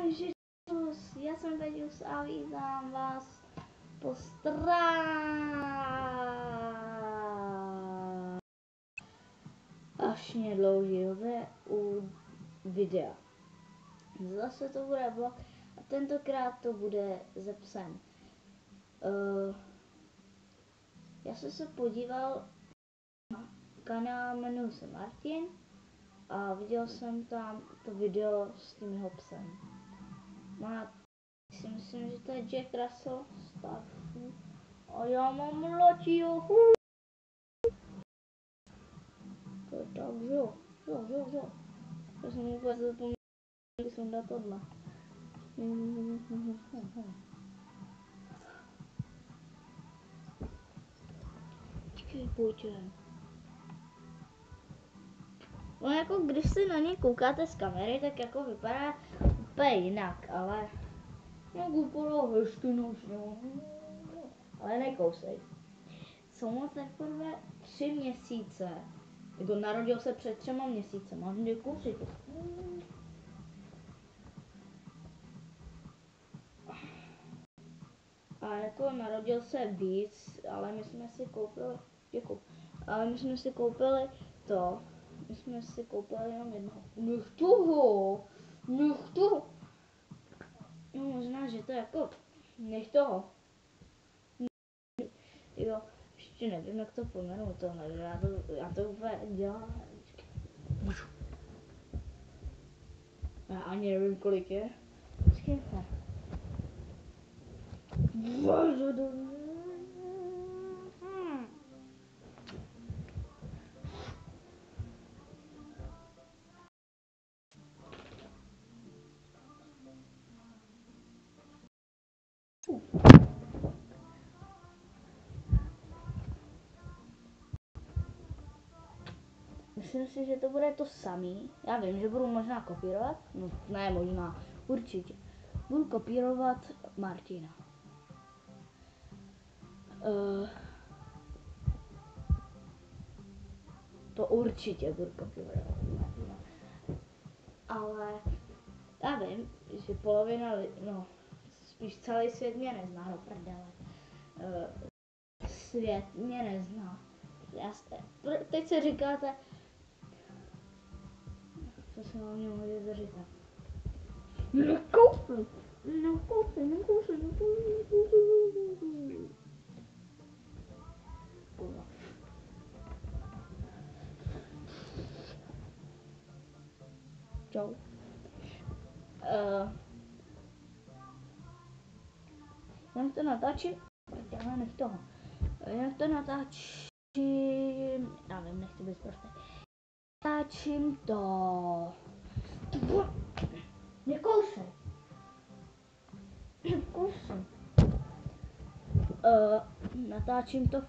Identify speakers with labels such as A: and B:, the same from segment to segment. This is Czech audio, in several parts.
A: Takže já jsem Veďus a vítám vás po strašně dlouhé době u videa. Zase to bude vlog a tentokrát to bude se psem. Já jsem se podíval na kanál, jmenuji se Martin a viděl jsem tam to video s tím jeho psem. Si myslím, že to je Jack Russell starší a já mám mladšího. To je tak, že jo. Já jsem vůbec zapomněl sundat tohle. Počkej, pojďte. No jako když si na ně koukáte z kamery, tak jako vypadá úplně jinak, ale no vypadá hezky no. Ale nekousej. Jsou mu teprve 3 měsíce. Jako narodil se před 3 měsíci. Mám nekousej to. A jako narodil se víc, ale my jsme si koupili, ale my jsme si koupili to. My jsme si koupili jenom jednoho. Nech toho. No možná, že to jako, nech toho. Jo, ještě nevím, jak to pojmenuji tohle, já to úplně dělám. Já ani nevím, kolik je. Počkejte. Myslím si, že to bude to samý. Já vím, že budu možná kopírovat. No, ne možná, určitě. Budu kopírovat Martina. To určitě budu kopírovat Martina. Ale já vím, že polovina, no, spíš celý svět mě nezná, no prdele. Svět mě nezná. Teď se říkáte, co se na mě může zaříkat. Nekousej. Čau. Jak to natáčím? Já nech toho. Jak to natáčím? Já vím, nechci být prostý. Natáčím to. Nekousej. Natáčím to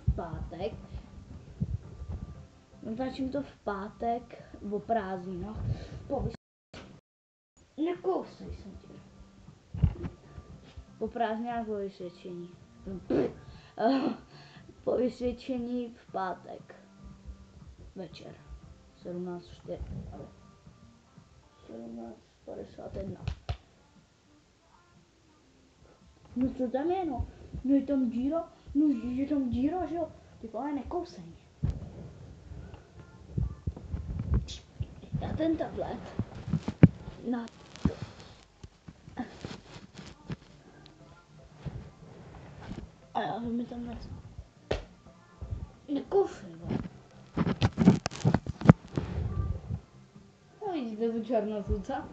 A: v pátek. O prázdninách. Nekousej jsem tě. Po prázdninách o vysvědčení. Po vysvědčení v pátek. Večer. 17:51. No co tam je, no? No je tam díra? No je tam díra, že jo? Ty vole, nekousej mě. Já ten tablet na... A já mi tam nes... Nekousej, vole. No vidíte tu černou suca?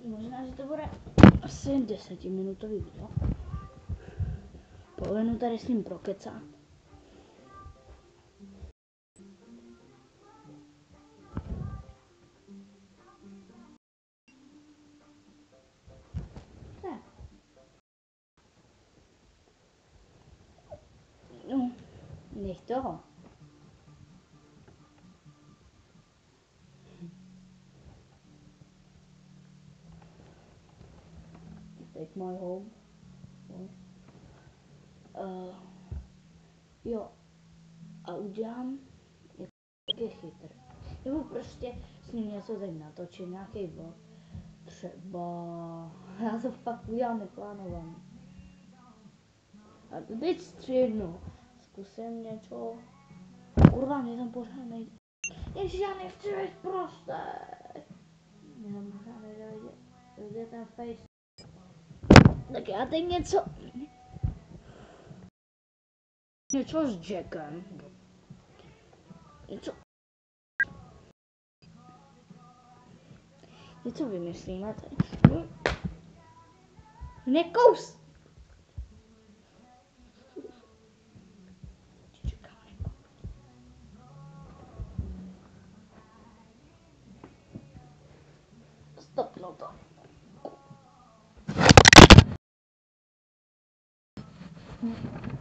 A: Možná, že to bude asi 10minutový video. Polovinu tady s ním prokecá. No, nech toho. Take my home. Jo. A udělám je chytrý. Nebo prostě s ním něco teď natočím, nějaký vlog. Třeba... Já to fakt udělám neplánovaný. A teď střídnu. Zkusím něco. Kurva, mě tam pořád nejde. Ježiš, já nechci být prostě. Mě tam pořád nejde vidět ten face. Tak já teď něco s Jackem. Něco vymyslíme tady. Nekous! Stopnu to.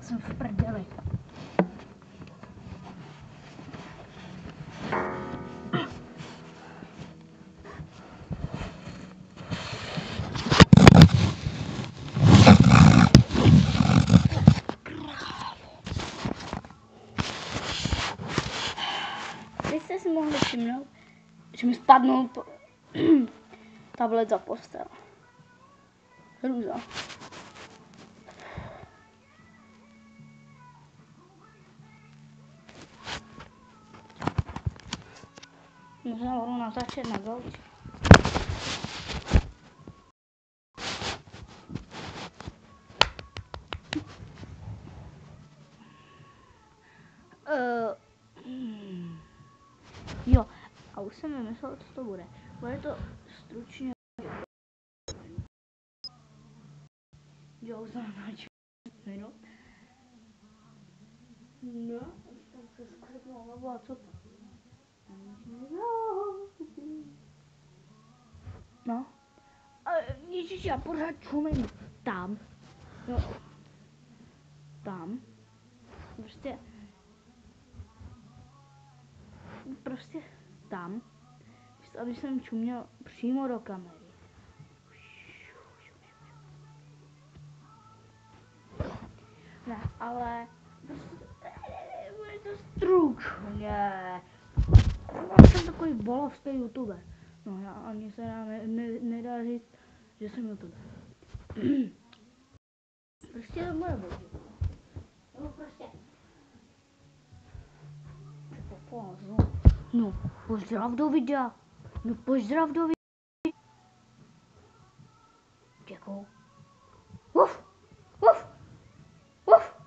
A: Jsem v prdeli. Vy jste si mohli všimnout, že mi spadnul tablet za postel. Hrůza. Možná budu natáčet na gauči. Jo, a už jsem vymyslel, co to bude. Bude to stručně. Jo, už jsem natáčel minut. No, už tam přeskrypnu hlavu a co to? No. Ježiš, já pořád čumím. Tam. Jo. Tam. Prostě tam. Aby jsem čuměl přímo do kamery. Ne, ale bude to stručně. Já jsem takový bolovský youtuber. No, já ani se nedá říct, že jsem youtuber. Prostě to bude boží. No, prostě. No, pozdrav do videa. No, pozdrav do videa. Děkuju. Uf, uf, uf.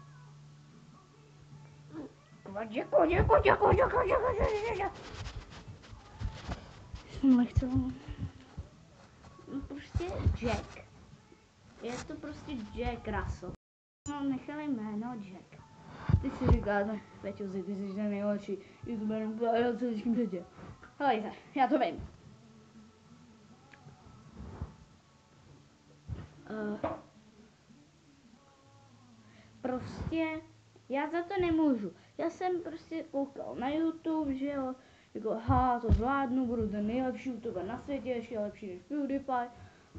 A: Děkuju. Jsem lehce. No, prostě Jack. Je to prostě Jack Russell. No, nechali jméno Jack. Ty si říkáte, Peťo, ty jsi ten nejlepší youtuber na celém světě. Helejte, já to vím. Prostě já za to nemůžu. Já jsem prostě koukal na YouTube, že jo, jako to zvládnu, budu ten nejlepší youtuber na světě, ještě lepší než PewDiePie.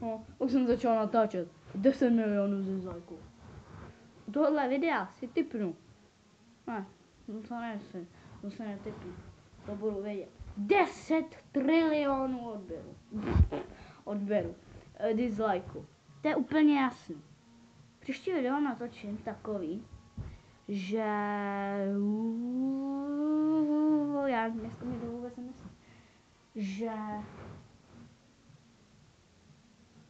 A: No, pak jsem začal natáčet 10 milionů dislikeů. Tohle videa si tipnu. Ne, to se netypnu. To budu vědět. 10 trilionů odběru. Dislikeů. To je úplně jasný. Příští video natočím takový, že já dneska mi to vůbec nemyslím, že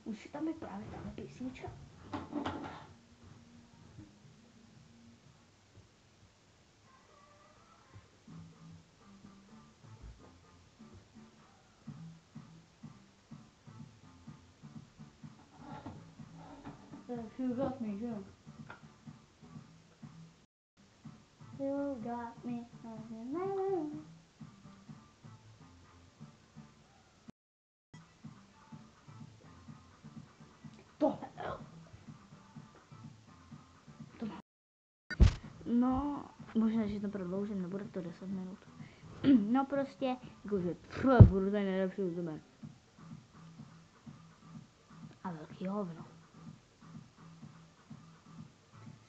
A: už tam je právě tam písnička. You got me, že jo? You got me. No, možná, že to prodloužím, nebude to 10 minut. No prostě, jakože, budu tady nejlepší youtuber. A velký hovno.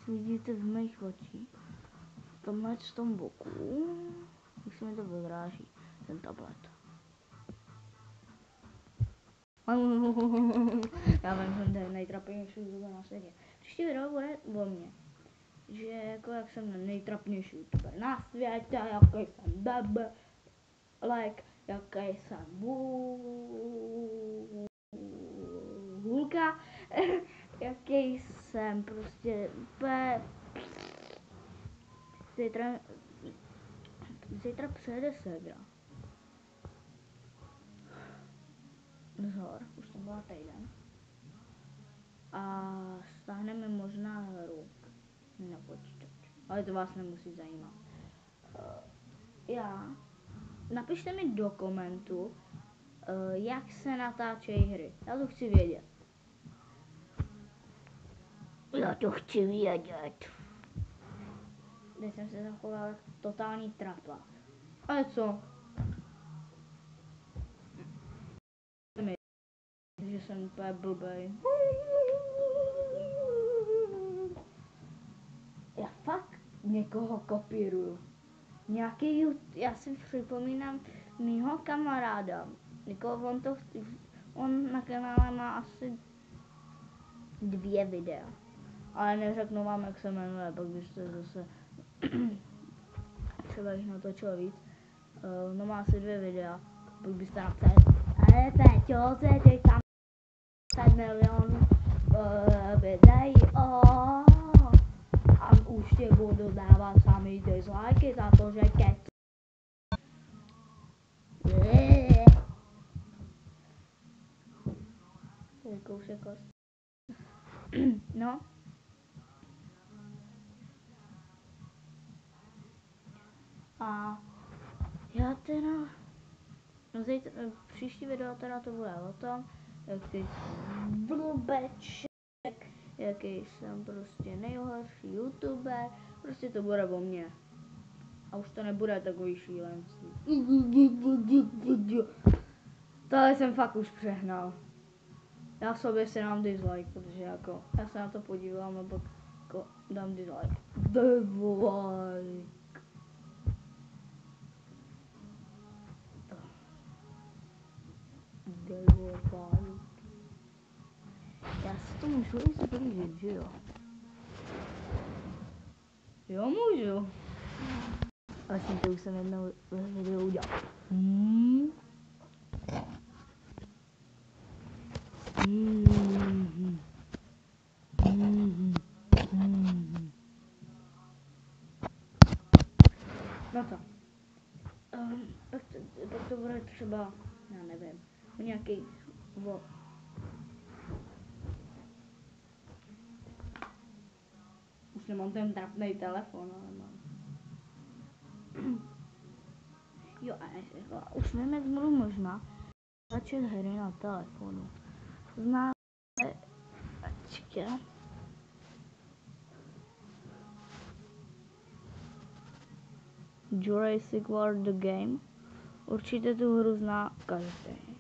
A: Vidíte v mých očích. tomhle v tom boku, jak se mi to odráží, ten tablet. Já vím, že to je nejtrapnější youtuber na světě. Příští video bude o mně. Že jako jak jsem nejtrapnější youtuber na světě, jaký jsem bebe, like, jaký jsem hulka, jaký jsem prostě zítra přijede ségra. Zhor, už to byla týden. A stáhneme možná hru na počítač. Ale to vás nemusí zajímat. Napište mi do komentu, jak se natáčejí hry. Já to chci vědět. Já to chci vědět. Teď jsem se zachoval totální trapa. Ale co? Že jsem úplně blbej. Já fakt někoho kopíruju. Já si připomínám mýho kamaráda. Jako on na kanále má asi 2 videa. Ale neřeknu vám, jak se jmenuje, pak byste zase třeba jich natočil víc. No má asi 2 videa, pak byste napsali, ale Peťo, teď tam 10 milionů videí, a už tě budu dávat samý dislikey za to, že kec. To je kousek kost. No. A já teda, no příští video teda to bude o tom, jaký jsem blbeček, jaký jsem prostě nejhorší youtuber, prostě to bude o mně. A už to nebude takový šílenství. Tohle jsem fakt už přehnal. Já sobě si dám dislike, protože jako, já se na to podívám a pak jako dám dislike. Já si to můžu i zblížit, že jo? Jo, můžu. Vlastně to už jsem jednou video udělal. No to. Pak to bude třeba, já nevím, nějaký Už nemám ten trapnej telefon, ale mám. Jo, a už vím, jak budu možná začít hry na telefonu. Znáte, Jurassic World The Game. Určitě tu hru zná každý.